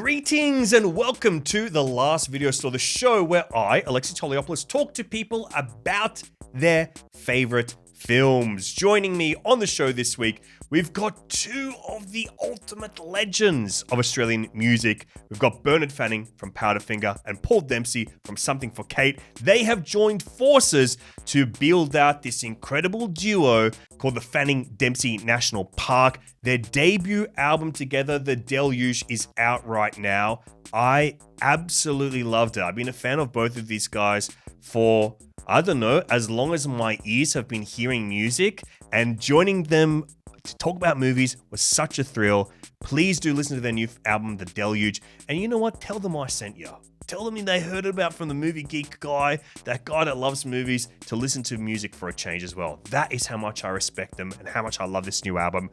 Greetings and welcome to The Last Video Store, the show where I, Alexei, talk to people about their favorite films. Joining me on the show this week, we've got two of the ultimate legends of Australian music. We've got Bernard Fanning from Powderfinger and Paul Dempsey from Something for Kate. They have joined forces to build out this incredible duo called the Fanning-Dempsey National Park. Their debut album together, The DELUGE, is out right now. I absolutely loved it. I've been a fan of both of these guys for, I don't know, as long as my ears have been hearing music, and joining them to talk about movies was such a thrill. Please do listen to their new album, The DELUGE. And you know what? Tell them I sent you. Tell them they heard about from the movie geek guy, that guy that loves movies, to listen to music for a change as well. That is how much I respect them and how much I love this new album.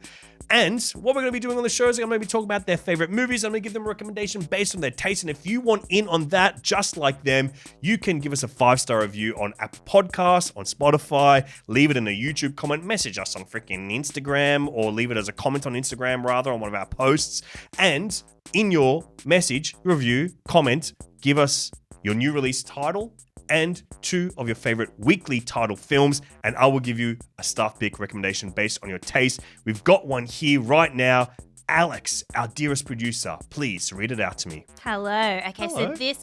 And what we're going to be doing on the show is I'm going to be talking about their favorite movies. I'm going to give them a recommendation based on their taste. And if you want in on that, just like them, you can give us a 5-star review on Apple Podcasts, on Spotify, leave it in a YouTube comment, message us on freaking Instagram, or leave it as a comment on Instagram, rather, on one of our posts. And in your message, review, comment, give us your new release title and 2 of your favorite weekly title films, and I will give you a staff pick recommendation based on your taste. We've got one here right now. Alex, our dearest producer, please read it out to me. Hello. Okay, Hello. so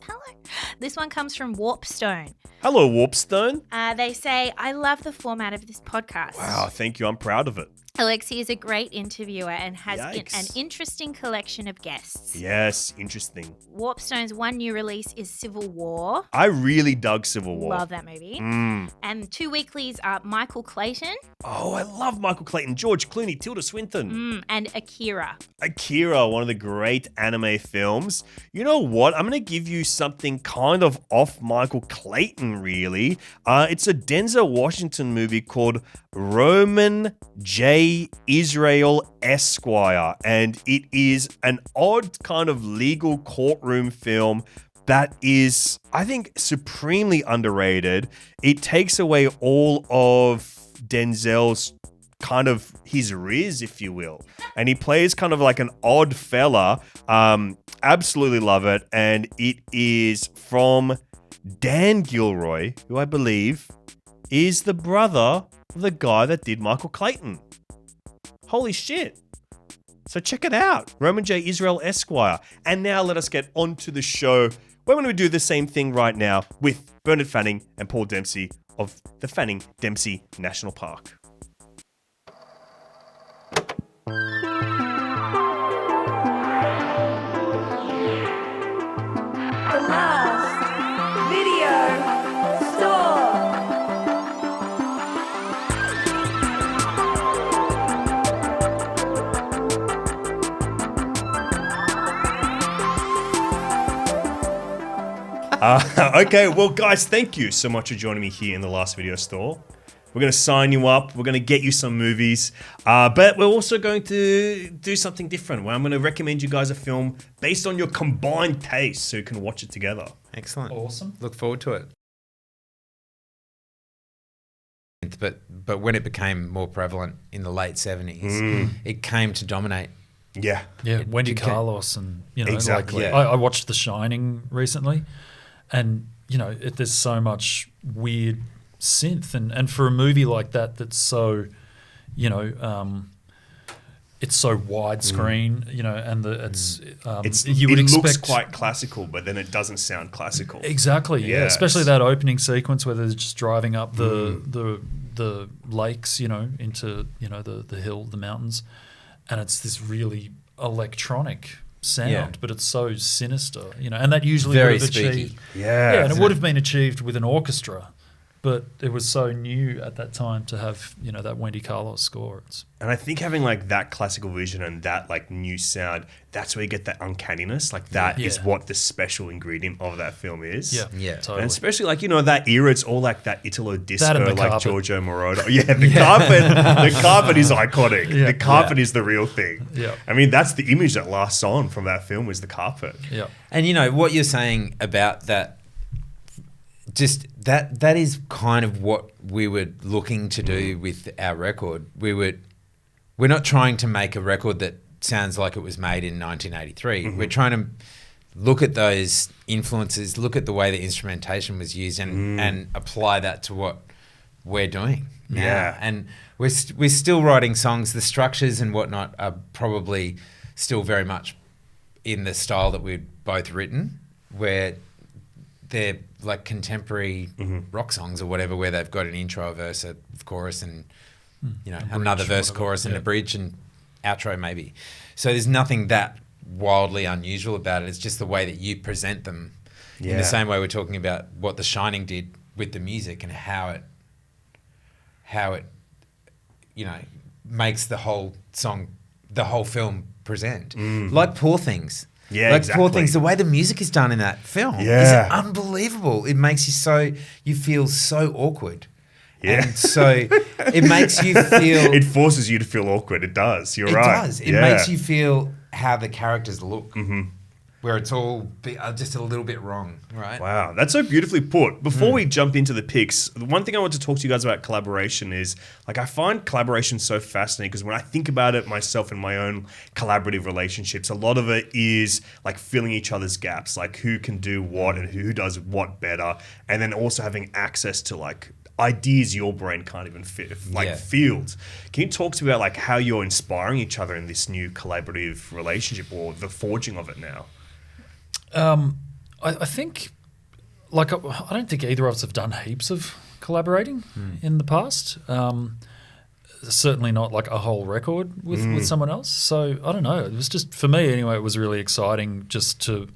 this one comes from Warpstone. Hello, Warpstone. They say, I love the format of this podcast. Wow, thank you. I'm proud of it. Alexei is a great interviewer and has an Yikes. interesting collection of guests. Yes, interesting. Warpstone's one new release is Civil War. I really dug Civil War. Love that movie. And 2 weeklies are Michael Clayton. Oh, I love Michael Clayton, George Clooney, Tilda Swinton. And Akira. Akira, one of the great anime films. You know what? I'm going to give you something kind of off Michael Clayton, really. It's a Denzel Washington movie called Roman J. Israel Esquire, and it is an odd kind of legal courtroom film that is, I think, supremely underrated. It takes away all of Denzel's kind of his riz, if you will, and he plays kind of like an odd fella. Absolutely love it, and it is from Dan Gilroy, who I believe is the brother of the guy that did Michael Clayton. Holy shit. So check it out. Roman J. Israel Esquire. And now let us get on to the show. We're going to do the same thing right now with Bernard Fanning and Paul Dempsey of the Fanning-Dempsey National Park. The Last Video Store. Okay, well, guys, thank you so much for joining me here in the Last Video Store. We're going to sign you up. We're going to get you some movies. But we're also going to do something different, where I'm going to recommend you guys a film based on your combined taste so you can watch it together. Excellent. Awesome. Look forward to it. But when it became more prevalent in the late 70s, it came to dominate. Yeah. Yeah, Wendy Carlos and, Exactly. I watched The Shining recently, and, there's so much weird synth. And for a movie like that that's so, it's so widescreen, and it looks quite classical, but then it doesn't sound classical. Exactly, yeah. Yes. Especially that opening sequence where they're just driving up the lakes, into, the hill, the mountains. And it's this really electronic sound, but it's so sinister, and that usually Very would have spooky. achieved. Yeah, and it would have been achieved with an orchestra, but it was so new at that time to have, that Wendy Carlos score. And I think having like that classical vision and that like new sound, that's where you get that uncanniness. Like that is what the special ingredient of that film is. Yeah. Totally. And especially like, that era, it's all like that Italo disco, That and the like carpet. Giorgio Moroder. Yeah, the carpet is iconic. Yeah. The carpet is the real thing. Yeah. I mean, that's the image that lasts on from that film, is the carpet. Yeah. And what you're saying about that, just that is kind of what we were looking to do with our record. We're not trying to make a record that sounds like it was made in 1983. We're trying to look at those influences, look at the way the instrumentation was used, and apply that to what we're doing now. Yeah. And we're still writing songs. The structures and whatnot are probably still very much in the style that we've both written, where they're like contemporary rock songs or whatever, where they've got an intro, a verse, a chorus, and another verse, chorus, and a bridge and outro maybe. So there's nothing that wildly unusual about it. It's just the way that you present them. In the same way we're talking about what The Shining did with the music and how it makes the whole song, the whole film present. Like Poor Things. Yeah, like exactly. Poor Things, the way the music is done in that film is unbelievable. It makes you feel so awkward. Yeah. And so it makes you feel... It forces you to feel awkward. It does. You're right. It does. It makes you feel how the characters look, where it's all just a little bit wrong, right? Wow, that's so beautifully put. Before we jump into the picks, the one thing I want to talk to you guys about collaboration is, like, I find collaboration so fascinating because when I think about it myself in my own collaborative relationships, a lot of it is like filling each other's gaps, like who can do what and who does what better, and then also having access to like ideas your brain can't even fields. Can you talk to me about like how you're inspiring each other in this new collaborative relationship or the forging of it now? I think, like, I don't think either of us have done heaps of collaborating in the past. Certainly not like a whole record with someone else. So I don't know. It was just, for me anyway, it was really exciting just to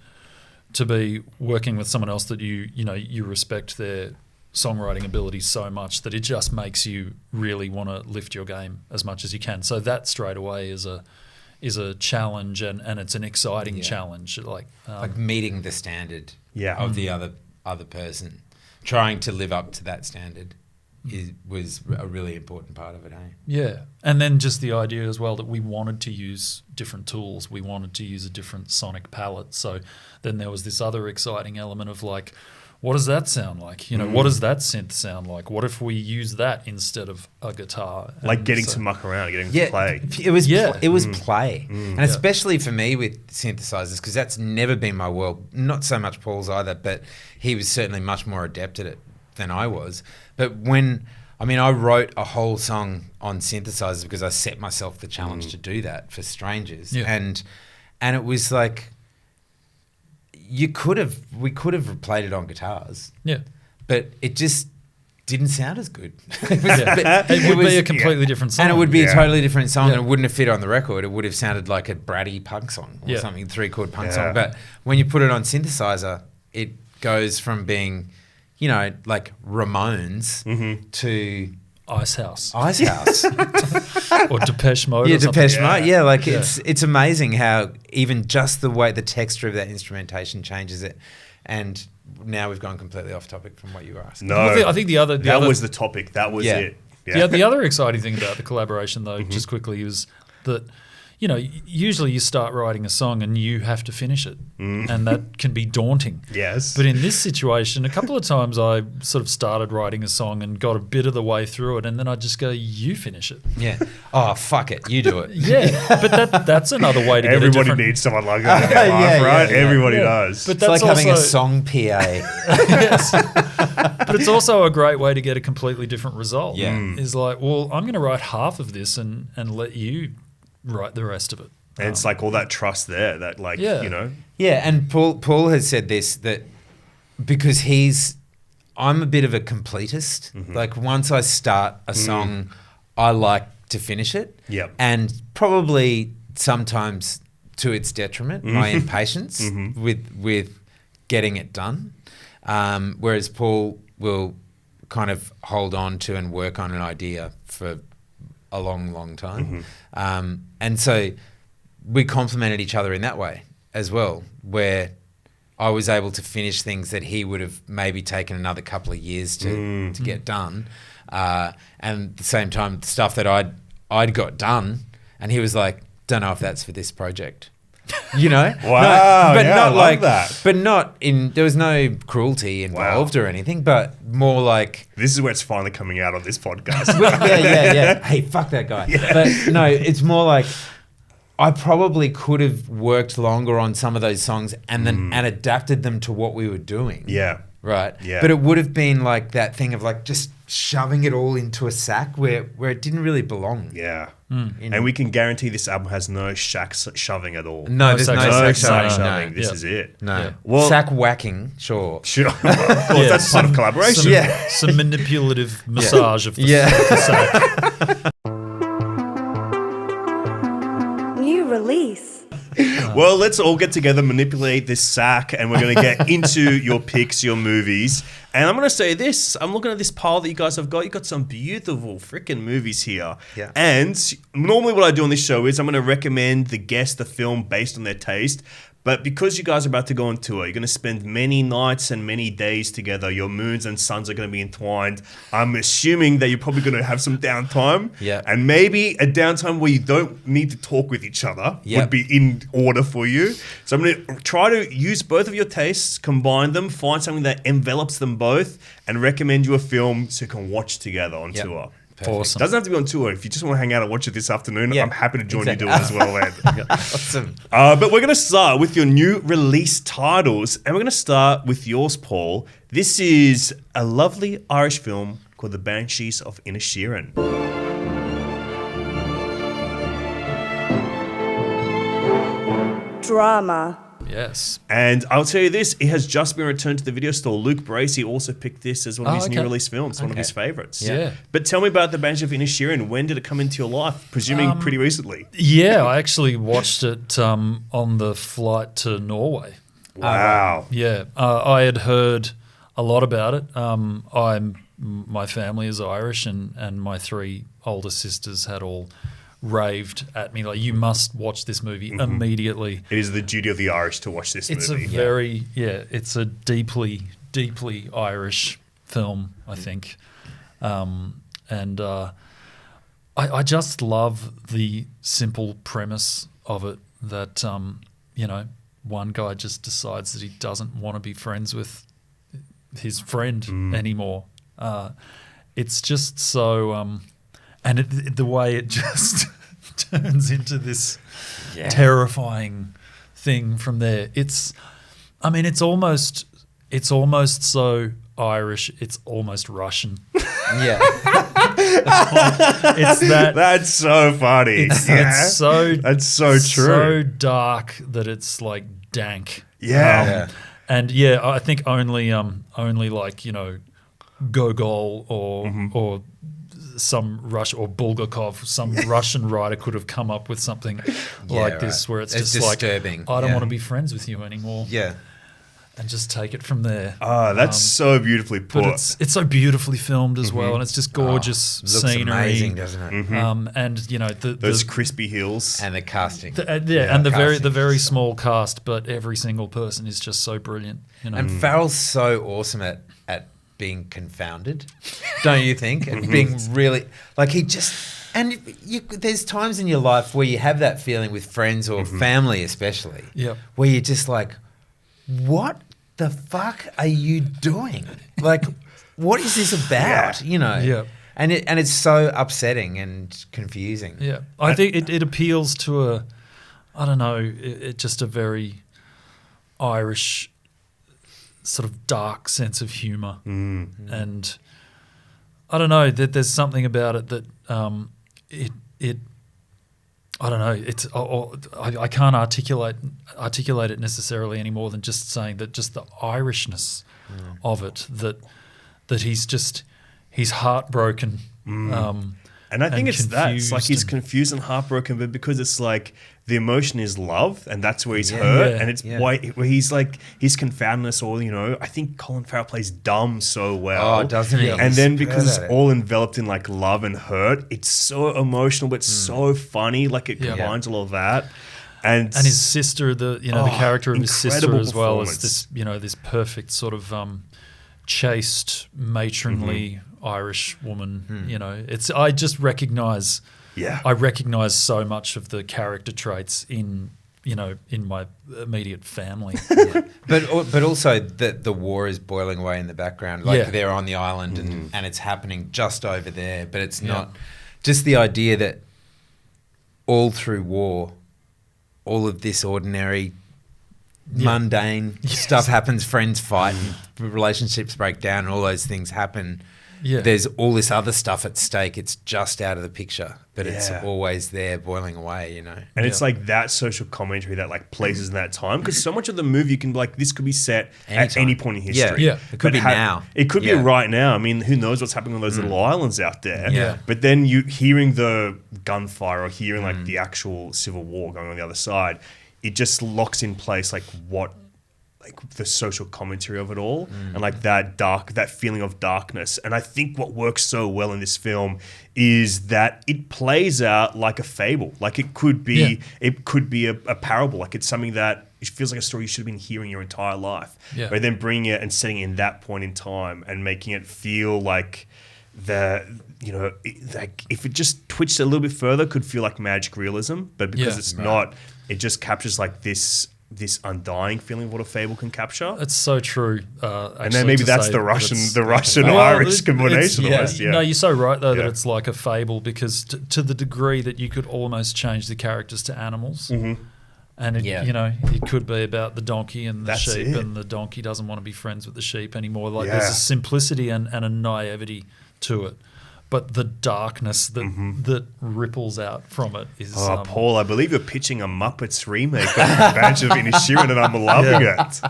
be working with someone else that you respect their songwriting abilities so much that it just makes you really want to lift your game as much as you can. So that straight away is a challenge, and it's an exciting challenge. Like meeting the standard of the other person, trying to live up to that standard was a really important part of it. Yeah, and then just the idea as well that we wanted to use different tools. We wanted to use a different sonic palette. So then there was this other exciting element of like, what does that sound like? What does that synth sound like? What if we use that instead of a guitar? Like getting to muck around, getting to play. It was play. And especially for me with synthesizers, because that's never been my world. Not so much Paul's either, but he was certainly much more adept at it than I was. But I wrote a whole song on synthesizers because I set myself the challenge to do that for Strangers. Yeah. And it was like, we could have played it on guitars. Yeah. But it just didn't sound as good. It would be a completely different song. And it would be a totally different song, and it wouldn't have fit on the record. It would have sounded like a bratty punk song or something, 3-chord punk song. But when you put it on synthesizer, it goes from being, like Ramones to Ice House. Or Depeche Mode. Yeah, or something. Depeche Mode. Yeah, like it's amazing how even just the way the texture of that instrumentation changes it. And now we've gone completely off topic from what you were asking. No, I think the other was the topic. That was it. Yeah. The other exciting thing about the collaboration, though, just quickly, was that usually you start writing a song and you have to finish it, and that can be daunting. Yes. But in this situation, a couple of times I sort of started writing a song and got a bit of the way through it, and then I'd just go, "You finish it." Yeah. Oh, fuck it, you do it. Yeah. But that's another way to get a Everybody different... needs someone like that in their life, right? Everybody does. But It's that's like having a also- song PA. Yes. But it's also a great way to get a completely different result. Yeah. Is like, well, I'm going to write half of this and let you write the rest of it. And it's like all that trust there that Yeah, and Paul has said this, that because I'm a bit of a completist. Like once I start a song, I like to finish it. Yep. And probably sometimes to its detriment, my impatience with getting it done. Whereas Paul will kind of hold on to and work on an idea for a long, long time. And so we complemented each other in that way as well, where I was able to finish things that he would have maybe taken another couple of years to get done. And at the same time, stuff that I'd got done, and he was like, don't know if that's for this project. Wow. But yeah, not I love like that. But not in, there was no cruelty involved or anything, but more like, This is where it's finally coming out on this podcast. yeah. Hey, fuck that guy. But no, it's more like I probably could have worked longer on some of those songs and then and adapted them to what we were doing. Yeah. Right. Yeah. But it would have been like that thing of like just shoving it all into a sack where it didn't really belong. Yeah. And we can guarantee this album has no shack shoving at all. No, there's no No sack sack shoving. shoving. No. This Yeah. is it. No. Yeah. Well- Sack whacking, sure. Sure. Of course, that's part of collaboration. Some manipulative massage of the, Yeah. of the sack. New release. Well, let's all get together, manipulate this sack, and we're going to get into your picks, your movies. And I'm going to say this. I'm looking at this pile that you guys have got. You got some beautiful freaking movies here. Yeah. And normally what I do on this show is I'm going to recommend the guest the film based on their taste. But because you guys are about to go on tour, you're going to spend many nights and many days together. Your moons and suns are going to be entwined. I'm assuming that you're probably going to have some downtime. Yeah. And maybe a downtime where you don't need to talk with each other Yep. would be in order for you. So I'm going to try to use both of your tastes, combine them, find something that envelops them both, and recommend you a film so you can watch together on Yep. tour. Perfect. Awesome. Doesn't have to be on tour. If you just want to hang out and watch it this afternoon, Yeah, I'm happy to join exactly. you do it as well, man. Awesome. But we're going to start with your new release titles, and we're going to start with yours, Paul. This is a lovely Irish film called The Banshees of Inisherin. Drama. Yes. And I'll tell you this, it has just been returned to the video store. Luke Bracey also picked this as one of his new okay. release films, one of Okay. his favorites. Yeah. But tell me about The Banshees of Inisherin. When did it come into your life? Presuming pretty recently. Yeah, I actually watched it on the flight to Norway. Wow. Yeah, I had heard a lot about it. My family is Irish, and my three older sisters had all raved at me like, "You must watch this movie immediately." It is the duty of the Irish to watch this It's movie. a very it's a deeply Irish film, I think, and I just love the simple premise of it that one guy just decides that he doesn't want to be friends with his friend anymore. It's just so, and the way it just turns into this terrifying thing from there. It's almost so Irish. It's almost Russian. Yeah. It's that. That's so funny. It's so That's so true. so dark that it's like dank. Yeah. Yeah. And yeah, I think only like Gogol or some or Bulgakov, some Russian writer could have come up with something like this, right. where it's It's just like, disturbing, I don't yeah. want to be friends with you anymore, Yeah. and just take it from there. That's so beautifully put. But it's so beautifully filmed as well, and it's just gorgeous Looks scenery. amazing, doesn't it? And Those crispy hills. And the casting. and the casting very is so- small cast, but every single person is just so brilliant. And Farrell's so awesome at being confounded, don't you think? And being really like he just there's times in your life where you have that feeling with friends or family, especially, Yep. where you're just like, what the fuck are you doing? Like, what is this about? Yeah. And it's so upsetting and confusing. Yeah, I think it appeals to just a very Irish sort of dark sense of humour, and I don't know that there's something about it that it I don't know. It's I can't articulate it necessarily any more than just saying that just the Irishness of it that he's heartbroken. And I think it's that. It's like he's confused confused and heartbroken, but because it's like the emotion is love, and that's where he's hurt, Yeah. and it's why where he's like his confoundedness, or I think Colin Farrell plays dumb so well, Oh, doesn't he? And He's then good because at it's it. all enveloped in like love and hurt, it's so emotional, but so funny. Like it combines all of that, and his sister, the character of his sister incredible as well as performance. this perfect sort of chaste, matronly Irish woman. I just recognize. Yeah. I recognize so much of the character traits in my immediate family. But also that the war is boiling away in the background. Like Yeah. they're on the island and it's happening just over there. But it's not just the idea that all through war, all of this ordinary, mundane stuff happens. Friends fight, and relationships break down, and all those things happen. Yeah. There's all this other stuff at stake. It's just out of the picture, but it's Yeah. always there, boiling away. You know. And it's like that social commentary that like places in that time, because so much of the movie you can be like, this could be set at Anytime. any point in history. Yeah. It could But be now. It could be Yeah. right now. I mean, who knows what's happening on those little islands out there. Yeah. But then you hearing the gunfire or hearing like the actual civil war going on the other side, it just locks in place like what like the social commentary of it all and like that feeling of darkness. And I think what works so well in this film is that it plays out like a fable. Like it could be a parable. Like it's something that it feels like a story you should have been hearing your entire life. Yeah. But then bringing it and setting it in that point in time and making it feel like like if it just twitched a little bit further, could feel like magic realism. But because it's not, it just captures like this undying feeling of what a fable can capture. It's so true. And then maybe that's the Russian Irish combination almost. Yeah. No, you're so right though that Yeah. it's like a fable, because to the degree that you could almost change the characters to animals. And it could be about the donkey and the That's sheep, it. and the donkey doesn't want to be friends with the sheep anymore. Like Yeah. there's a simplicity and a naivety to it, but the darkness that ripples out from it is. Paul, I believe you're pitching a Muppets remake of Banshees of Inisherin, and I'm loving it.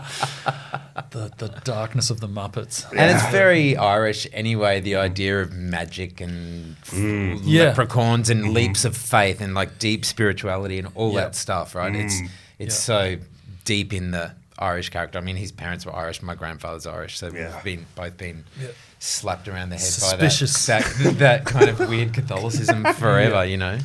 the darkness of the Muppets. And it's very Irish anyway, the idea of magic and leprechauns and leaps of faith and like deep spirituality and all that stuff, right? It's so deep in the Irish character. I mean, his parents were Irish, my grandfather's Irish, so we've both been slapped around the head Suspicious. by that kind of weird Catholicism forever, you know?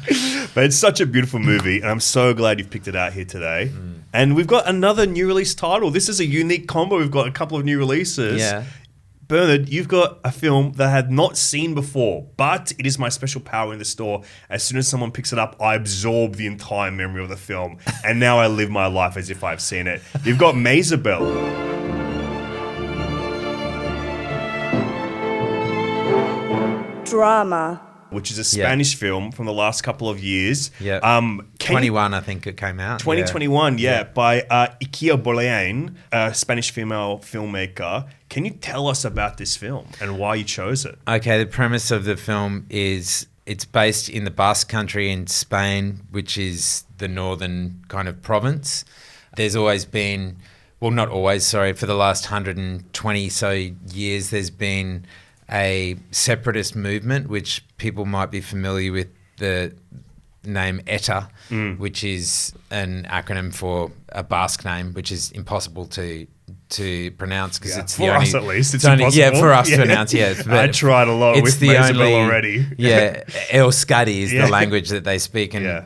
But it's such a beautiful movie, and I'm so glad you've picked it out here today. And we've got another new release title. This is a unique combo. We've got a couple of new releases. Yeah. Bernard, you've got a film that I had not seen before, but it is my special power in the store. As soon as someone picks it up, I absorb the entire memory of the film, and now I live my life as if I've seen it. You've got Maixabel. Drama. Which is a Spanish film from the last couple of years. Yeah. 21, I think it came out. 2021, by Ikia Boleyn, a Spanish female filmmaker. Can you tell us about this film and why you chose it? Okay, the premise of the film is it's based in the Basque Country in Spain, which is the northern kind of province. There's always been, well, not always, sorry, for the last 120 so years, there's been a separatist movement, which people might be familiar with the name ETA, which is an acronym for a Basque name, which is impossible to pronounce because it's the for only, us at least, it's only, impossible. for us to pronounce. Yeah, I tried a lot with Maixabel already. Euskadi is the language that they speak, and Yeah.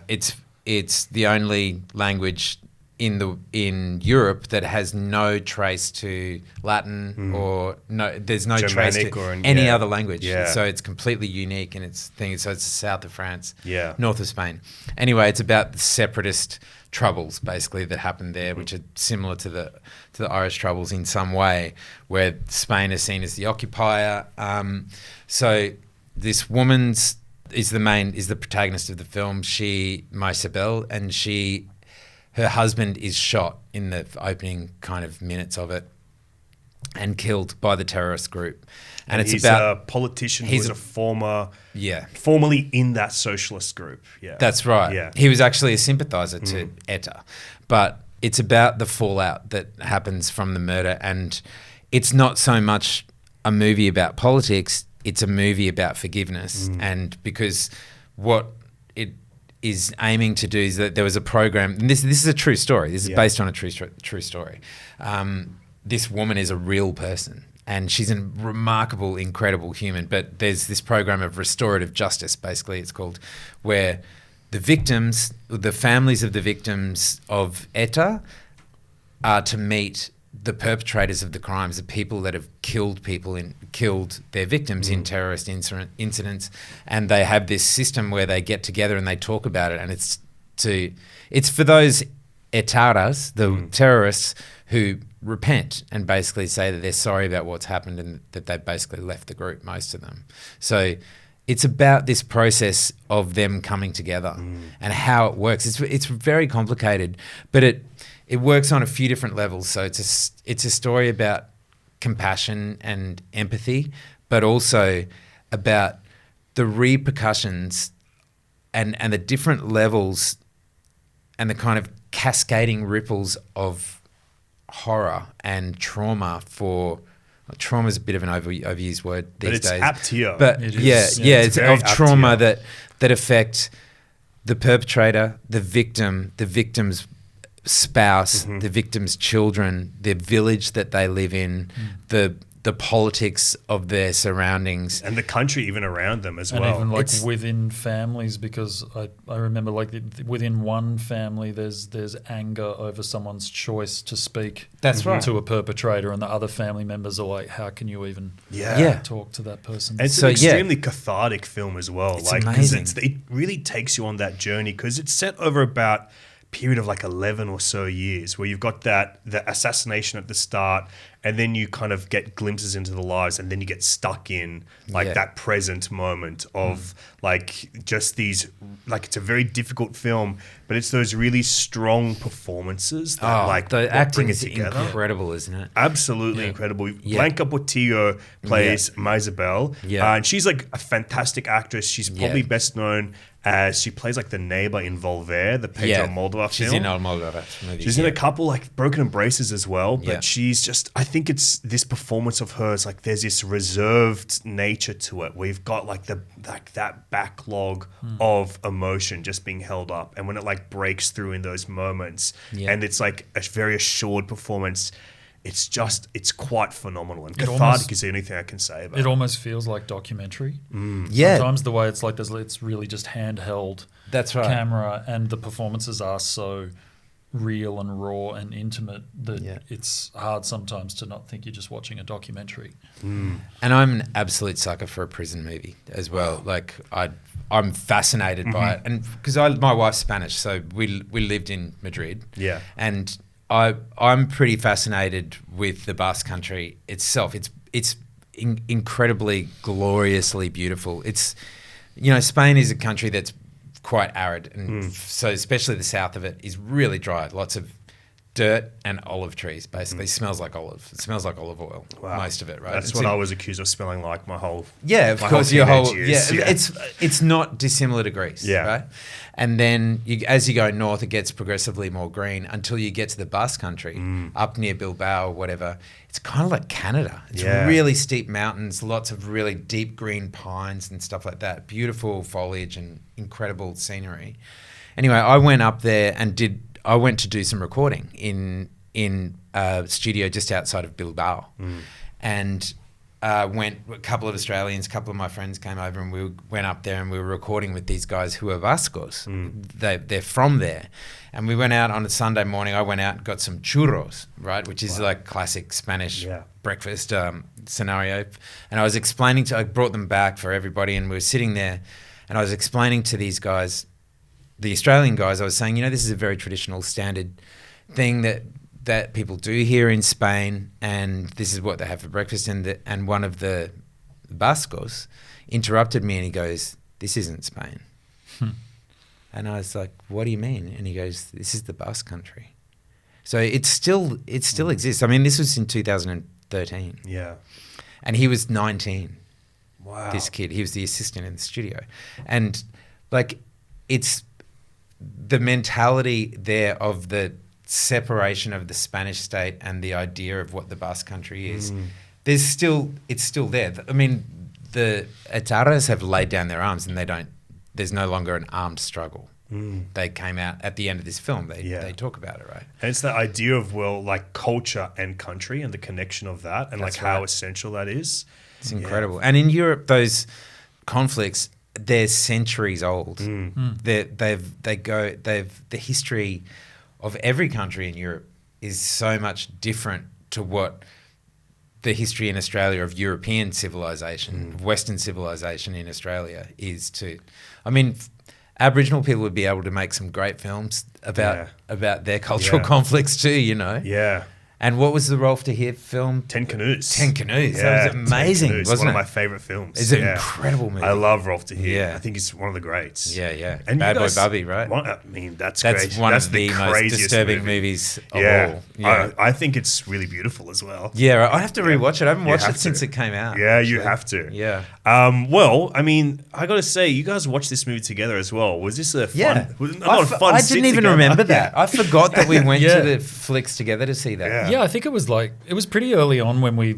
it's the only language in Europe that has no trace to Latin or there's no trace Germanic to or any other language. Yeah. So it's completely unique in its thing. So it's the south of France, Yeah. north of Spain. Anyway, it's about the separatist troubles basically that happened there, which are similar to the Irish troubles in some way, where Spain is seen as the occupier. So this woman's is the protagonist of the film. She Maixabel, and her husband is shot in the opening kind of minutes of it and killed by the terrorist group. And it's he's about a politician who's a formerly in that socialist group. Yeah, that's right. Yeah. He was actually a sympathizer to ETA. But it's about the fallout that happens from the murder, and it's not so much a movie about politics, it's a movie about forgiveness. And because what it is aiming to do is that there was a program, and this is a true story. This is based on a true story. This woman is a real person, and she's a remarkable, incredible human. But there's this program of restorative justice, basically it's called, where the victims, the families of the victims of ETA, are to meet the perpetrators of the crimes, the people that have killed their victims in terrorist incidents, and they have this system where they get together and they talk about it, and it's for those etaras, the terrorists, who repent and basically say that they're sorry about what's happened and that they've basically left the group, most of them. So it's about this process of them coming together and how it works. It's very complicated, but it works on a few different levels. So it's a story about compassion and empathy, but also about the repercussions and the different levels and the kind of cascading ripples of horror and trauma for. Trauma is a bit of an overused word these days. But it's apt here. But It yeah, is. it's very of apt trauma here. that affect the perpetrator, the victim, the victim's spouse, the victim's children, the village that they live in, the politics of their surroundings. And the country even around them as And well. even like It's- within families, because I remember like within one family there's anger over someone's choice to speak That's right. to a perpetrator, and the other family members are like, how can you even Yeah. talk to that person? And it's So, an yeah. extremely cathartic film as well. It's 'cause amazing. it really takes you on that journey because it's set over about period of like 11 or so years where you've got the assassination at the start, and then you kind of get glimpses into the lives, and then you get stuck in like Yeah. that present moment of like just these, like it's a very difficult film, but it's those really strong performances that like the what acting bring it is together. incredible, isn't it? Absolutely incredible. Yeah. Blanca Portillo plays Maixabel, Yeah. and she's like a fantastic actress. She's probably Yeah. best known as she plays like the neighbor in Volver, the Pedro Moldova she's film. in Almodovar movies. She's in a couple like Broken Embraces as well, but Yeah. she's just, I think it's this performance of hers, like there's this reserved nature to it. We've got like that backlog of emotion just being held up. And when it like breaks through in those moments and it's like a very assured performance, it's quite phenomenal and cathartic almost- is the only thing I can say about It it. almost feels like documentary. Yeah, Sometimes the way it's like it's really just handheld that's right. camera, and the performances are so real and raw and intimate that Yeah. it's hard sometimes to not think you're just watching a documentary. And I'm an absolute sucker for a prison movie as well. Like I'm fascinated by it, and because my wife's Spanish, so we lived in Madrid. Yeah. And I'm pretty fascinated with the Basque Country itself. It's incredibly gloriously beautiful. It's, you know, Spain is a country that's quite arid, and so especially the south of it is really dry. Lots of dirt and olive trees, basically. Smells like olive. It smells like olive oil. Wow. Most of it, right? That's It's what I was accused of smelling like my whole of my course, your teenage whole years. It's not dissimilar to Greece, Yeah. right? And then as you go north, it gets progressively more green until you get to the Basque Country, up near Bilbao or whatever. It's kind of like Canada. It's Yeah. really steep mountains, lots of really deep green pines and stuff like that. Beautiful foliage and incredible scenery. Anyway, I went up there and I went to do some recording in a studio just outside of Bilbao, and went a couple of Australians, a couple of my friends came over, and we went up there and we were recording with these guys who are Vascos. They're from there, and we went out on a Sunday morning. I went out and got some churros, right, which is like classic Spanish breakfast scenario. And I brought them back for everybody, and we were sitting there, and I was explaining to these guys, the Australian guys, I was saying, you know, this is a very traditional standard thing that people do here in Spain, and this is what they have for breakfast. And one of the Bascos interrupted me, and he goes, "This isn't Spain." And I was like, "What do you mean?" And he goes, "This is the Basque Country." So it still exists. I mean, this was in 2013, Yeah. and he was 19. Wow. This kid, he was the assistant in the studio, and like, it's the mentality there of the separation of the Spanish state and the idea of what the Basque Country is. It's still there. I mean, the Etarras have laid down their arms, and there's no longer an armed struggle. They came out at the end of this film. They talk about it, right? And it's the idea of, well, like culture and country and the connection of that, and That's like how right. essential that is. It's incredible. And in Europe, those conflicts, they're centuries old. The history of every country in Europe is so much different to what the history in Australia of European civilization, of Western civilization in Australia is to. I mean, Aboriginal people would be able to make some great films about their cultural conflicts too, you know. Yeah. And what was the Rolf de Heer film? 10 Canoes. 10 Canoes. Yeah, That 10 was amazing, Canoes. wasn't One it? of my favorite films. It's an incredible movie. I love Rolf de Heer. Yeah. I think he's one of the greats. Yeah. And Bad you guys- Boy Bubby, right? I mean, that's That's great. one That's of the most craziest disturbing movie. movies of Yeah. all. Yeah. I think it's really beautiful as well. Yeah, I have to rewatch it. I haven't You watched have it since to. it came out. Yeah, you actually. have to. Yeah. Well, I mean, I got to say, you guys watched this movie together as well. Was this a fun? Yeah. Not a fun. I sit didn't even together? remember that. I forgot that we went Yeah. to the flicks together to see that. Yeah. Yeah, I think it was pretty early on when we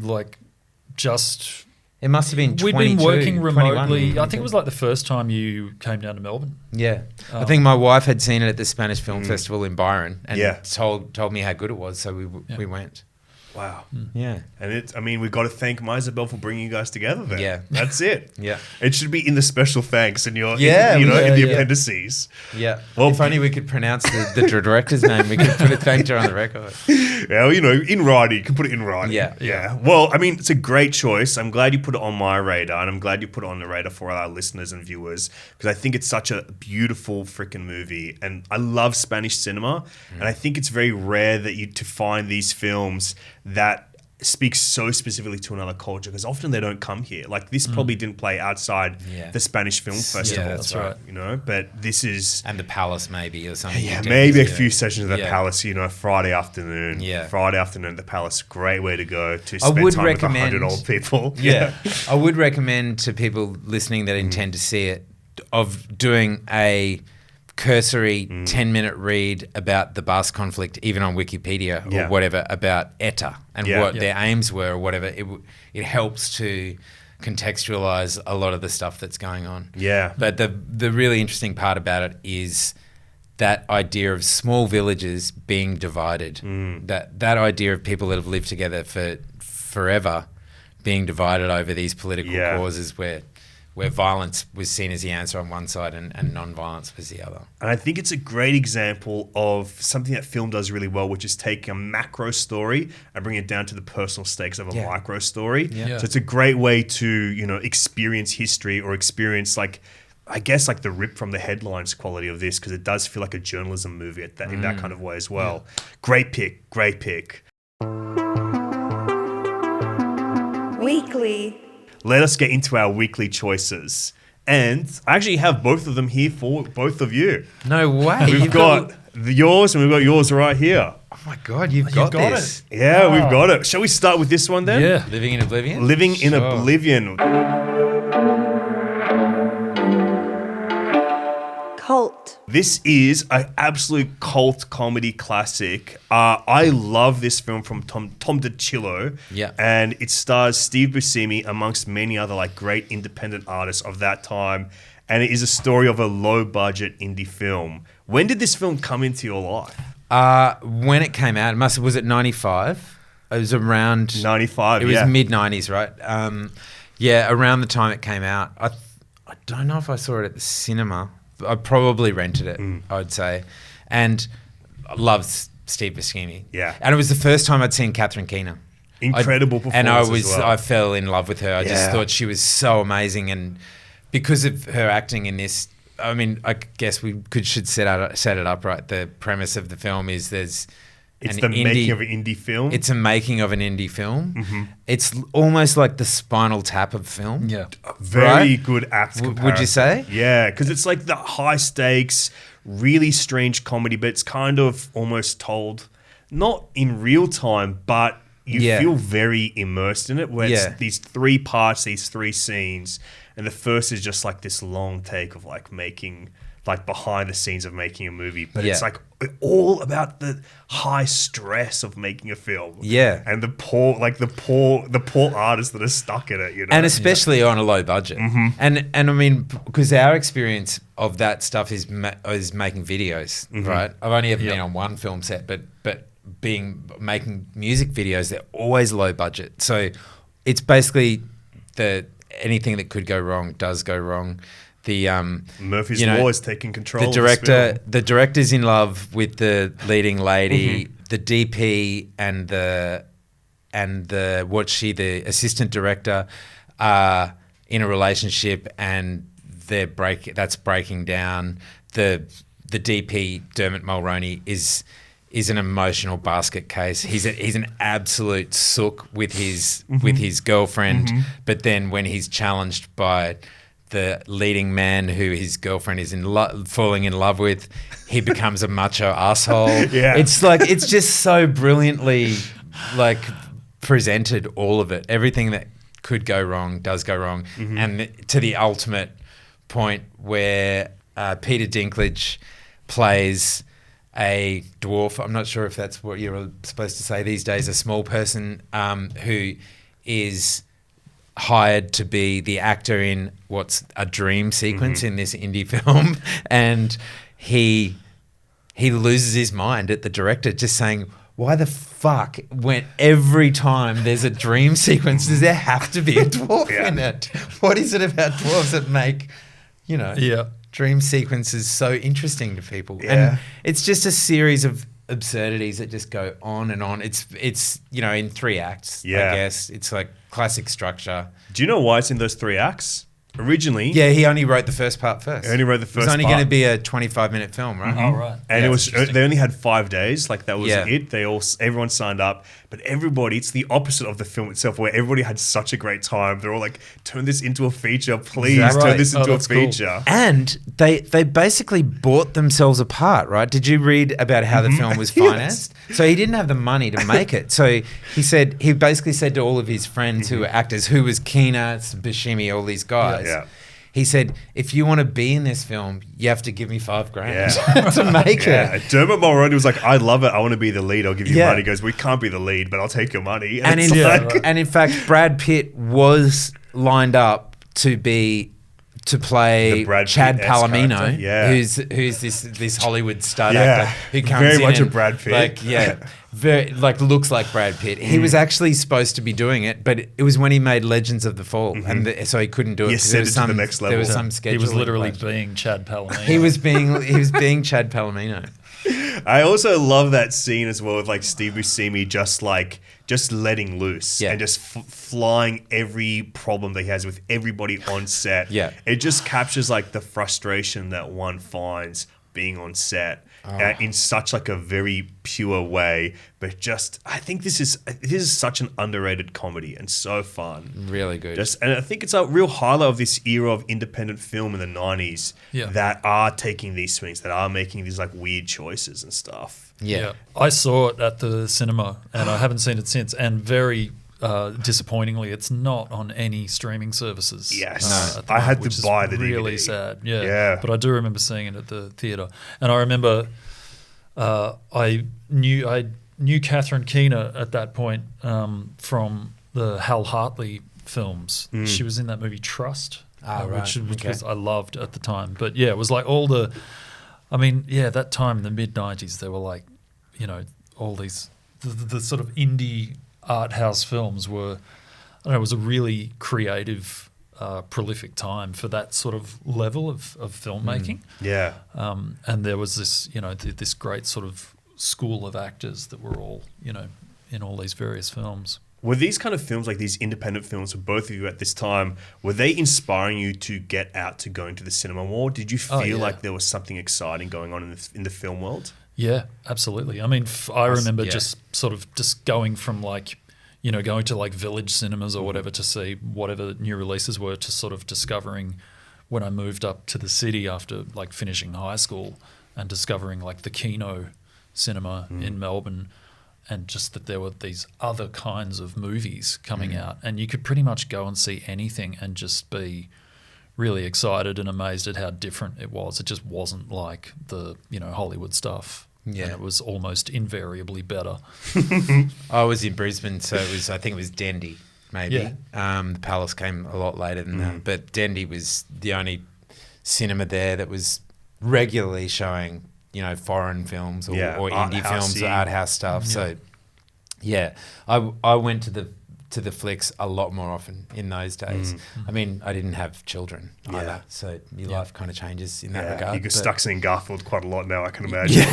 just It must have been we'd 22, been working 21, remotely. I think it was like the first time you came down to Melbourne. Yeah. I think my wife had seen it at the Spanish Mm. Film Festival in Byron and Yeah. told me how good it was, so we went. Wow. Yeah. And we've got to thank Maixabel for bringing you guys together then. Yeah. That's it. Yeah. It should be in the special thanks in your, Yeah, in the yeah. appendices. Yeah. Well, if only we could pronounce the director's name, we could put it thank you on the record. Yeah, well, in writing. You can put it in writing. Yeah. Well, I mean, it's a great choice. I'm glad you put it on my radar, and I'm glad you put it on the radar for our listeners and viewers, because I think it's such a beautiful freaking movie. And I love Spanish cinema, and I think it's very rare to find these films that speaks so specifically to another culture, because often they don't come here. Like this probably didn't play outside the Spanish Film Festival. Yeah, that's right. But this is And the Palace maybe or something. yeah, maybe a few sessions at the Yeah. Palace, Friday afternoon. Yeah. Friday afternoon at the Palace, great way to go to I spend would time recommend- with 100 old people. Yeah. I would recommend to people listening that intend to see it of doing a cursory 10-minute read about the Basque conflict, even on Wikipedia or Yeah. whatever, about ETA and Yeah. what Yeah. their aims were or whatever. It helps to contextualize a lot of the stuff that's going on. Yeah. But the really interesting part about it is that idea of small villages being divided. That idea of people that have lived together for forever being divided over these political Yeah. causes where violence was seen as the answer on one side and non-violence was the other. And I think it's a great example of something that film does really well, which is take a macro story and bring it down to the personal stakes of a Yeah. micro story. Yeah. So it's a great way to, experience history or experience the rip from the headlines quality of this, because it does feel like a journalism movie in that kind of way as well. Great pick. Weekly. Let us get into our weekly choices. And I actually have both of them here for both of you. No way. We've got yours and we've got yours right here. Oh my God, you've got this. Yeah, we've got it. Shall we start with this one then? Yeah. Living in Oblivion? Living in Sure. Oblivion. Cult. This is an absolute cult comedy classic. I love this film from Tom DiCillo. Yeah. And it stars Steve Buscemi amongst many other great independent artists of that time. And it is a story of a low-budget indie film. When did this film come into your life? When it came out, was it 95? It was around 95, It was yeah. mid-90s, right? Around the time it came out. I don't know if I saw it at the cinema. I probably rented it, I would say. And I love Steve Buscemi. Yeah. And it was the first time I'd seen Catherine Keener. Incredible And performance as well. I fell in love with her. I just Yeah. thought she was so amazing. And because of her acting in this, I mean, I guess we should set it up right. The premise of the film is It's the making of an indie film. It's a making of an indie film. It's almost like the Spinal Tap of film. Yeah. Very right? good apt comparison. Would you say? Yeah, because it's like the high stakes, really strange comedy, but it's kind of almost told not in real time, but you Yeah. feel very immersed in it, where Yeah. it's these three parts, these three scenes, and the first is just like this long take of making behind the scenes of making a movie, but it's Yeah. all about the high stress of making a film. Yeah. And the poor artists that are stuck in it, And especially on a low budget. And I mean, because our experience of that stuff is making videos, right? I've only ever been on one film set, but making music videos, they're always low budget. So it's basically anything that could go wrong does go wrong. The Murphy's Law is taking control. The director's in love with the leading lady. The DP and the assistant director are in a relationship, and that's breaking down. The DP Dermot Mulroney is is an emotional basket case. He's an absolute sook with his girlfriend, but then when he's challenged by the leading man who his girlfriend is falling in love with, he becomes a macho asshole. Yeah. It's just so brilliantly like presented, all of it. Everything that could go wrong does go wrong, and to the ultimate point where Peter Dinklage plays a dwarf. I'm not sure if that's what you're supposed to say these days, a small person who is hired to be the actor in what's a dream sequence in this indie film, and he loses his mind at the director, just saying, why the fuck, when every time there's a dream sequence, does there have to be a dwarf in it? What is it about dwarves that make, dream sequences so interesting to people? Yeah. And it's just a series of absurdities that just go on and on. It's in 3 acts, I guess. It's like classic structure. Do you know why it's in those 3 acts? Originally, he only wrote the first part first. He only wrote the first part. It's only going to be a 25-minute film, right? Oh, right. And it was they only had 5 days, like that was Yeah. it. Everyone signed up, but everybody, it's the opposite of the film itself, where everybody had such a great time. They're all like, "Turn this into a feature, please! Exactly. Turn this into a That's cool. feature." And they basically bought themselves apart, right? Did you read about how the film was financed? So he didn't have the money to make it. So he basically said to all of his friends who were actors, who was Keena, Buscemi, all these guys. Yeah. He said, if you want to be in this film, you have to give me $5,000 Yeah. to make it. Dermot Mulroney was like, "I love it. I want to be the lead. I'll give you Yeah. money." He goes, "We can't be the lead, but I'll take your money." And it's in fact, Brad Pitt was lined up to play The Brad Chad Pitt-esque Palomino, character, yeah. who's this Hollywood stud Yeah. actor who comes Very in much a and, Brad Pitt. looks like Brad Pitt. He was actually supposed to be doing it, but it was when he made Legends of the Fall, and so he couldn't do it. You 'cause sent it to the next level. There was some scheduling. He was literally clash. being Chad Palomino. He was being Chad Palomino. I also love that scene as well with like Steve Buscemi just letting loose and just flying every problem that he has with everybody on set. Yeah. It just captures like the frustration that one finds being on set in such like a very pure way. But just, I think this is such an underrated comedy and so fun. Really good. And I think it's a real highlight of this era of independent film in the 90s that are taking these swings, that are making these like weird choices and stuff. Yeah. I saw it at the cinema and I haven't seen it since. And very disappointingly, it's not on any streaming services. Yes. At the I moment, had to which is buy the really DVD. sad. Yeah. But I do remember seeing it at the theatre. And I remember I knew Catherine Keener at that point from the Hal Hartley films. She was in that movie Trust, which was I loved at the time. But yeah, it was like that time in the mid-90s, there were like, all these, the sort of indie art house films were, I don't know, it was a really creative, prolific time for that sort of level of filmmaking. Yeah. And there was this, this great sort of school of actors that were all, in all these various films. Were these kind of films, like these independent films for both of you at this time, were they inspiring you to get out to go into the cinema more? Did you feel like there was something exciting going on in the film world? Yeah, absolutely. I mean, I remember just going from like, going to like Village cinemas or whatever to see whatever new releases were, to sort of discovering when I moved up to the city after like finishing high school and discovering like the Kino cinema in Melbourne, and just that there were these other kinds of movies coming out, and you could pretty much go and see anything and just be really excited and amazed at how different it was. It just wasn't like the, Hollywood stuff. Yeah. And it was almost invariably better. I was in Brisbane, so I think it was Dendy, maybe. Yeah. The Palace came a lot later than that, but Dendy was the only cinema there that was regularly showing, foreign films or indie films or art house stuff. Yeah. So, yeah, I went to the flicks a lot more often in those days. I mean, I didn't have children either, so your life kind of changes in that regard. You get stuck seeing Garfield quite a lot now, I can imagine.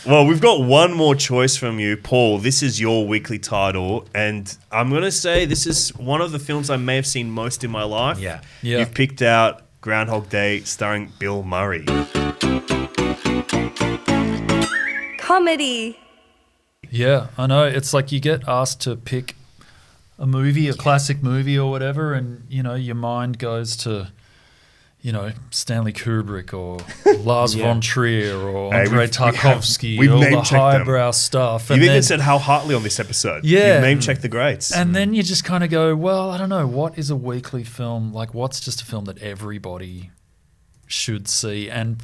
Well, we've got one more choice from you, Paul. This is your weekly title, and I'm going to say this is one of the films I may have seen most in my life. Yeah. You've picked out Groundhog Day, starring Bill Murray. Comedy. Yeah, I know. It's like you get asked to pick a movie, a classic movie or whatever, and, your mind goes to, Stanley Kubrick or Lars von Trier or Andrei Tarkovsky, we've all the name-checked them. highbrow stuff. You've even said Hal Hartley on this episode. Yeah. You've name-checked the greats. And then you just kind of go, well, I don't know, what is a weekly film? Like, what's just a film that everybody should see? And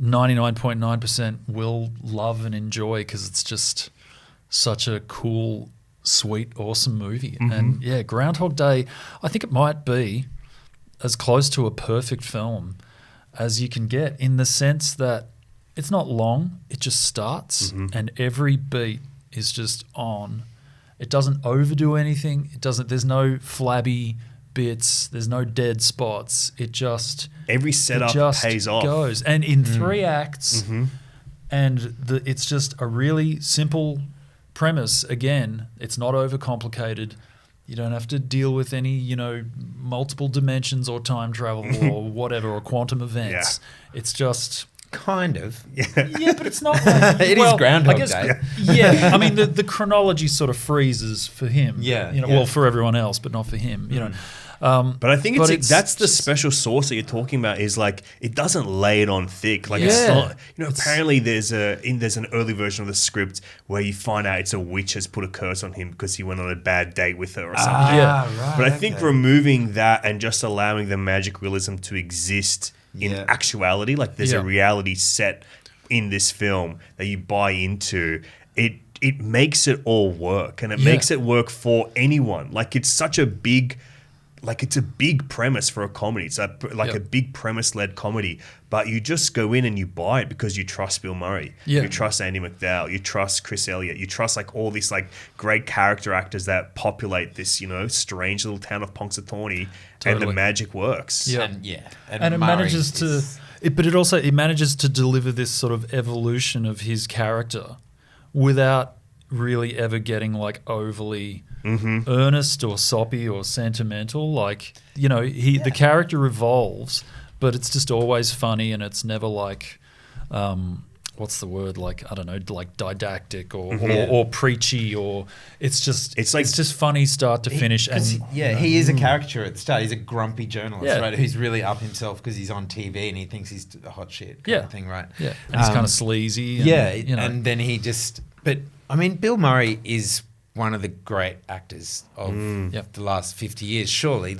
99.9% will love and enjoy because it's just such a cool, sweet, awesome movie. And Groundhog Day, I think it might be as close to a perfect film as you can get, in the sense that it's not long, it just starts and every beat is just on. It doesn't overdo anything. There's no flabby bits, there's no dead spots. Every setup pays off. Goes. And in 3 acts, and it's just a really simple premise. Again, it's not overcomplicated. You don't have to deal with any, multiple dimensions or time travel or whatever, or quantum events. Yeah. It's just... Kind of. Yeah, but it's not like... It is Groundhog Day. Yeah, I mean, the chronology sort of freezes for him. Well, for everyone else, but not for him, But I think that's the special sauce that you're talking about, is like it doesn't lay it on thick. Like it's not, apparently there's an early version of the script where you find out it's a witch has put a curse on him because he went on a bad date with her or something. Right. But I think removing that and just allowing the magic realism to exist in actuality, like there's a reality set in this film that you buy into, it makes it all work, and it makes it work for anyone. Like it's such a big... Like it's a big premise for a comedy. It's a big premise-led comedy, but you just go in and you buy it because you trust Bill Murray, you trust Andy McDowell, you trust Chris Elliott, you trust like all these like great character actors that populate this, strange little town of Punxsutawney, and the magic works. Yeah, and it Murray manages to, but it manages to deliver this sort of evolution of his character without really ever getting like overly earnest or soppy or sentimental. Like, the character evolves, but it's just always funny, and it's never like, what's the word? Like, I don't know, like didactic or preachy, or it's just funny start to finish. He is a caricature at the start. He's a grumpy journalist, right? Who's really up himself because he's on TV and he thinks he's the hot shit kind of thing, right? Yeah, and he's kind of sleazy. And, and then he just... But, I mean, Bill Murray is one of the great actors of the last 50 years, surely,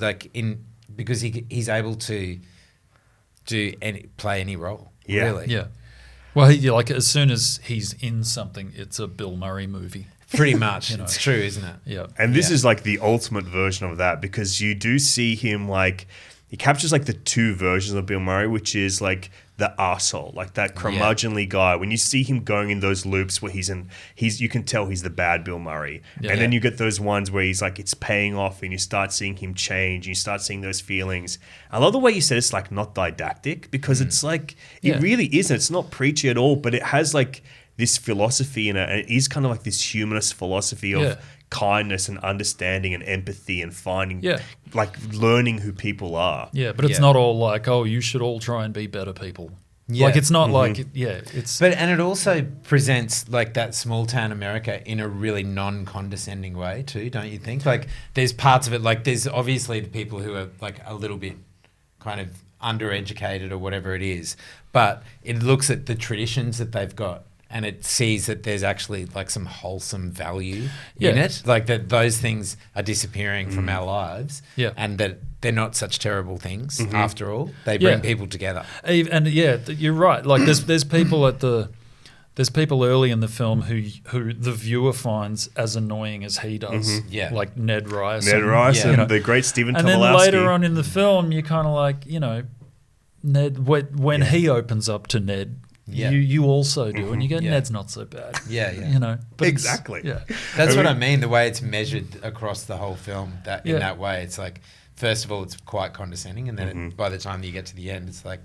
because he's able to play any role, really. Yeah. Well, as soon as he's in something, it's a Bill Murray movie. Pretty much. It's true, isn't it? Yeah. And this is like the ultimate version of that, because you do see him he captures like the 2 versions of Bill Murray, which is like the arsehole, like that curmudgeonly guy. When you see him going in those loops where you can tell he's the bad Bill Murray. And then you get those ones where he's like, it's paying off, and you start seeing him change, and you start seeing those feelings. I love the way you said it's like not didactic, because it's like, it really isn't. It's not preachy at all, but it has like this philosophy in it, and it is kind of like this humanist philosophy of kindness and understanding and empathy and finding, like learning who people are. Yeah, but it's not all like, oh, you should all try and be better people. Yeah. Like it's not like, it's... And it also presents like that small town America in a really non-condescending way too, don't you think? Like there's parts of it, like there's obviously the people who are like a little bit kind of undereducated or whatever it is, but it looks at the traditions that they've got, and it sees that there's actually like some wholesome value in it, like that those things are disappearing from our lives, and that they're not such terrible things after all. They bring people together. And you're right. Like there's people there's people early in the film who the viewer finds as annoying as he does. Like Ned Ryerson. The great Stephen Tobolowsky. And then later on in the film, you're kind of like, Ned, when he opens up to Ned, you also do, and you go, Ned's not so bad. But exactly. That's what I mean. The way it's measured across the whole film, in that way, it's like, first of all, it's quite condescending, and then by the time you get to the end, it's like,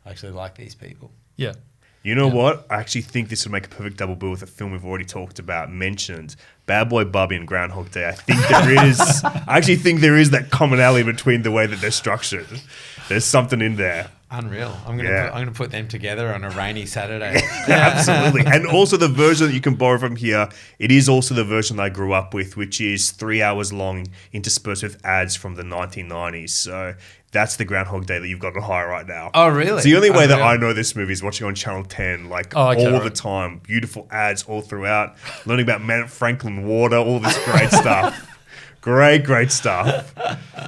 I actually like these people. Yeah. You know what? I actually think this would make a perfect double bill with a film we've already talked about, mentioned, Bad Boy Bubby and Groundhog Day. I actually think there is that commonality between the way that they're structured. There's something in there. Unreal. I'm Yeah. gonna put them together on a rainy Saturday. Absolutely. And also the version that you can borrow from here, it is also the version that I grew up with, which is 3 hours long, interspersed with ads from the 1990s. So that's the Groundhog Day that you've got to hire right now. Oh, really? It's the only way that Unreal. I know this movie is watching on Channel 10, like Oh, okay, all right. the time. Beautiful ads all throughout. Learning about Mount Franklin water, all this great stuff. Great stuff.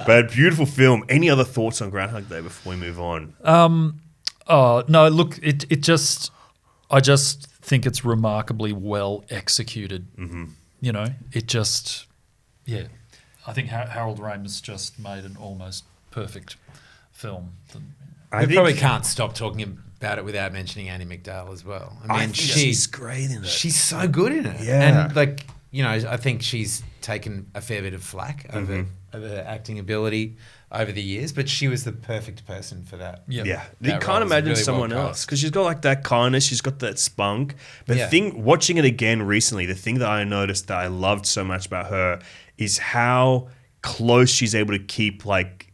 But beautiful film. Any other thoughts on Groundhog Day before we move on? Oh no! Look, I just think it's remarkably well executed. Mm-hmm. You know, I think Harold Ramis just made an almost perfect film. We probably can't stop talking about it without mentioning Annie McDowell as well. I mean, she's great in it. She's so good in it. Yeah. And I think she's taken a fair bit of flack over her acting ability over the years, but she was the perfect person for that. Yeah, you That can't role is imagine really someone well else cast. because she's got like that kindness, she's got that spunk. But Yeah. watching it again recently, the thing that I noticed that I loved so much about her is how close she's able to keep like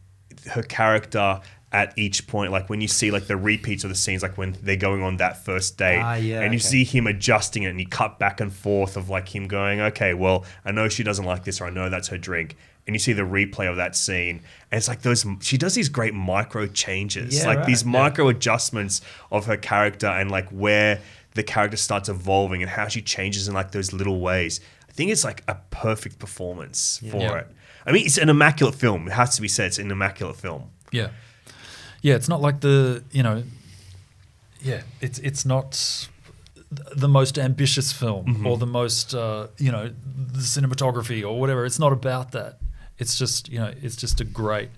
her character at each point. Like when you see like the repeats of the scenes, like when they're going on that first date, and you see him adjusting it, and you cut back and forth of like him going, okay, well, I know she doesn't like this, or I know that's her drink. And you see the replay of that scene, and it's like she does these great micro changes, these micro adjustments of her character and like where the character starts evolving and how she changes in like those little ways. I think it's like a perfect performance for it. I mean, it's an immaculate film. It has to be said, it's an immaculate film. Yeah, it's not like it's not the most ambitious film or the most the cinematography or whatever. It's not about that. It's just a great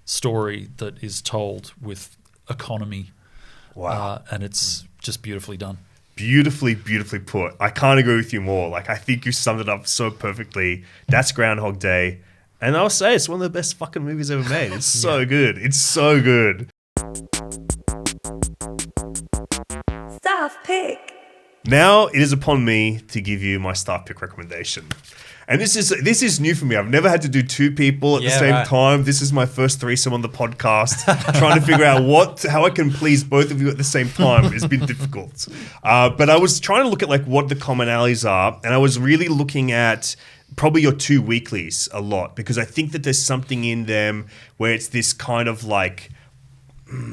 story that is told with economy. Wow. And it's just beautifully done. Beautifully put. I can't agree with you more. Like, I think you summed it up so perfectly. That's Groundhog Day. And I'll say it's one of the best fucking movies ever made. It's so good. It's so good. Staff pick. Now it is upon me to give you my staff pick recommendation. And this is new for me. I've never had to do two people at the same time. This is my first threesome on the podcast. Trying to figure out how I can please both of you at the same time has been difficult. But I was trying to look at like what the commonalities are, and I was really looking at probably your two weeklies a lot, because I think that there's something in them where it's this kind of like,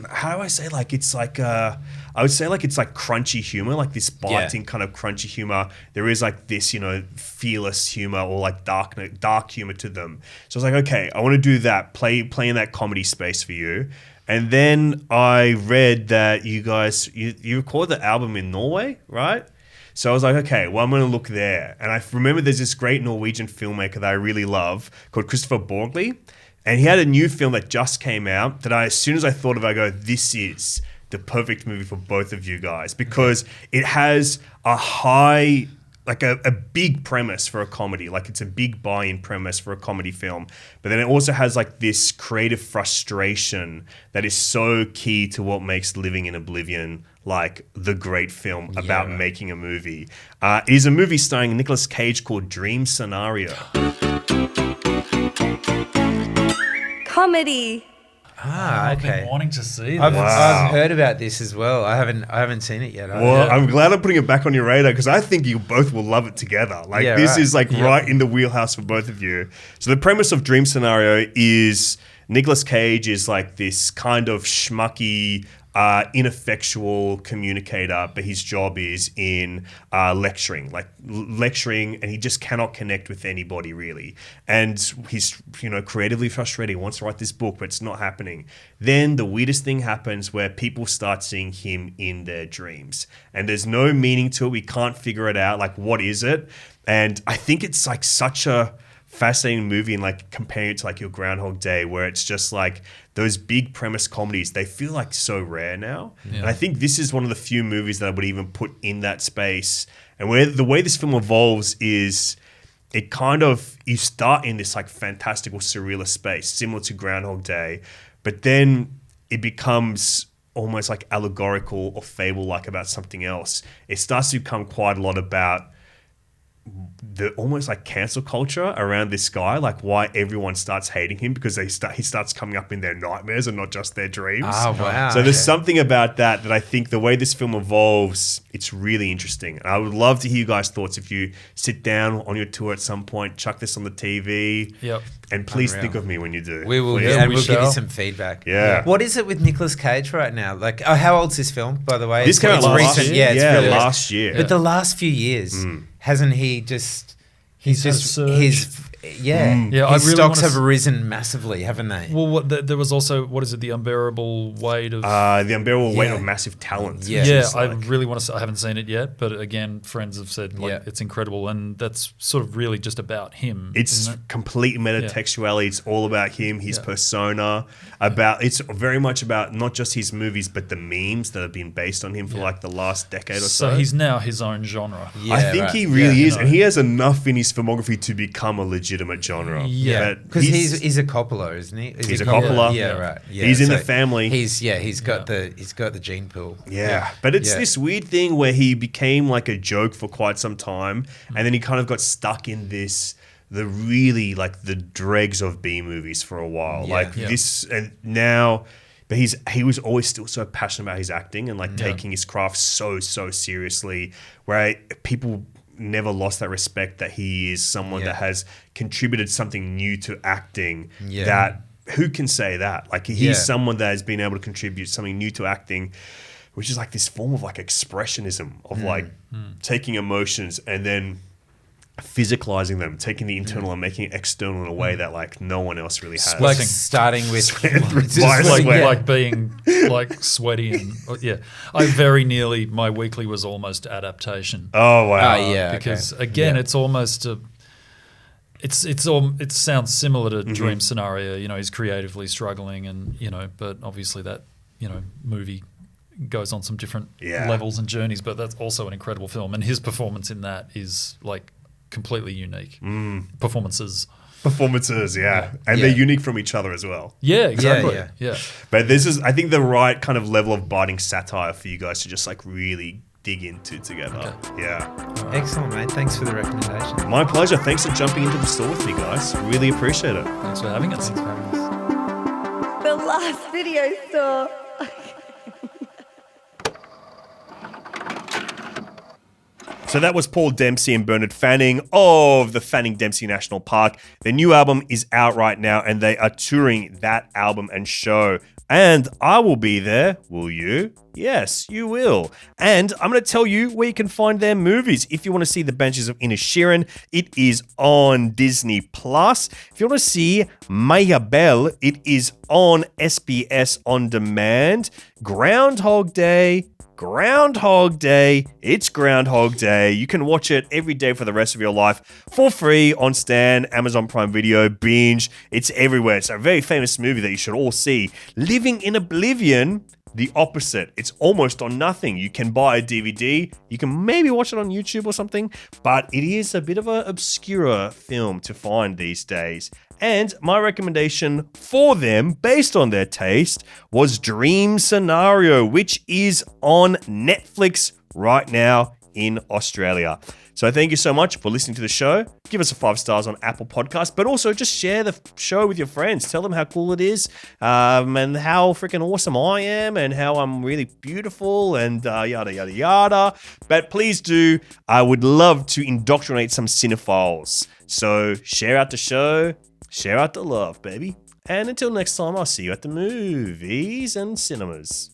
how do I say, like it's like I would say like it's like crunchy humor, like this biting kind of crunchy humor. There is like this, fearless humor or like dark humor to them. So I was like, okay, I want to do that, play in that comedy space for you. And then I read that you guys you recorded the album in Norway, right? So I was like, okay, well, I'm going to look there. And I remember there's this great Norwegian filmmaker that I really love called Christopher Borgli. And he had a new film that just came out that as soon as I thought of it, I go, this is the perfect movie for both of you guys, because it has a big premise for a comedy. Like it's a big buy-in premise for a comedy film. But then it also has like this creative frustration that is so key to what makes Living in Oblivion like the great film about making a movie. It is a movie starring Nicolas Cage called Dream Scenario. Comedy. I've Okay. been wanting to see I've, this. I've heard about this as well. I haven't seen it yet. Well, I'm glad I'm putting it back on your radar because I think you both will love it together. Like this is like right in the wheelhouse for both of you. So the premise of Dream Scenario is Nicolas Cage is like this kind of schmucky, ineffectual communicator, but his job is in lecturing, and he just cannot connect with anybody really. And he's, creatively frustrated. He wants to write this book, but it's not happening. Then the weirdest thing happens where people start seeing him in their dreams, and there's no meaning to it. We can't figure it out. Like, what is it? And I think it's like such a fascinating movie, and like comparing it to like your Groundhog Day, where it's just like those big premise comedies, they feel like so rare now. And I think this is one of the few movies that I would even put in that space. And where the way this film evolves is it kind of, you start in this like fantastical surrealist space similar to Groundhog Day, but then it becomes almost like allegorical or fable like about something else. It starts to become quite a lot about the almost like cancel culture around this guy, like why everyone starts hating him because he starts coming up in their nightmares and not just their dreams. Oh, wow. So there's something about that I think the way this film evolves, it's really interesting. And I would love to hear you guys' thoughts if you sit down on your tour at some point, chuck this on the TV. Yep. And please Unreal. think of me when you do. We will, Please. and we we'll give you shall. some feedback. Yeah. What is it with Nicolas Cage right now? Like, how old's this film, by the way? This came out last recent. year. Yeah, it's Yeah, really last year. But the last few years, hasn't he just? He's had a just surge. his. Yeah, Yeah, I his really stocks wanna have risen massively, haven't they? Well, there was also, what is it, the unbearable weight of... The unbearable weight Yeah. of massive talent. Yeah. which yeah, is I like- really want to. I haven't seen it yet, but again, friends have said like Yeah. it's incredible, and that's sort of really just about him. It's isn't it? complete metatextuality. It's all about him, his Yeah. persona. It's very much about not just his movies, but the memes that have been based on him for like the last decade or so. So he's now his own genre. Yeah, I think right. he really Yeah, is, you and know. he has enough in his filmography to become a legitimate genre. Yeah. But Because he's a Coppola, isn't he? He's a Coppola. Yeah, Yeah. right. Yeah, He's in the so family. He's got the gene pool. Yeah, but it's Yeah. this weird thing where he became like a joke for quite some time, and then he kind of got stuck in the really like the dregs of B movies for a while, Yeah. like Yeah. this, and now. But he was always still so passionate about his acting and like taking his craft so seriously, where people never lost that respect that he is someone Yeah. that has contributed something new to acting. Yeah. That who can say that? Like he's Yeah. someone that has been able to contribute something new to acting, which is like this form of like expressionism of like taking emotions and then physicalizing them, taking the internal and making it external in a way that like no one else really has. Like Sweating. starting with Just Like, sweat. like being like sweaty and yeah, I very nearly my weekly was almost adaptation. Oh wow! yeah, Because okay. again, Yeah. it's almost a. It sounds similar to Dream Scenario. You know, he's creatively struggling, and but obviously that movie goes on some different Yeah. levels and journeys. But that's also an incredible film, and his performance in that is like completely unique. Performances. Performances, yeah, and Yeah. they're unique from each other as well. Yeah, exactly. yeah. Yeah. But this is, I think, the right kind of level of biting satire for you guys to just like really dig into together. Yeah, Excellent, mate. Thanks for the recommendation. my pleasure. Thanks for jumping into the store with me, guys. Really appreciate it. Thanks for having us. Thanks for having us. The last video store. So that was Paul Dempsey and Bernard Fanning of the Fanning Dempsey National Park. Their new album is out right now, and they are touring that album and show. And I will be there. Will you? Yes, you will. And I'm going to tell you where you can find their movies. If you want to see The Banshees of Inisherin, it is on Disney+. If you want to see Maixabel, it is on SBS On Demand. Groundhog Day, it's Groundhog Day. You can watch it every day for the rest of your life for free on Stan, Amazon Prime Video, Binge. It's everywhere. It's a very famous movie that you should all see. Living in Oblivion, the opposite. It's almost on nothing. You can buy a DVD. You can maybe watch it on YouTube or something, but it is a bit of an obscure film to find these days. And my recommendation for them, based on their taste, was Dream Scenario, which is on Netflix right now in Australia. So thank you so much for listening to the show. Give us a 5 stars on Apple Podcasts, but also just share the show with your friends. Tell them how cool it is, and how freaking awesome I am, and how I'm really beautiful, and yada, yada, yada. But please do. I would love to indoctrinate some cinephiles. So share out the show. Share out the love, baby. And until next time, I'll see you at the movies and cinemas.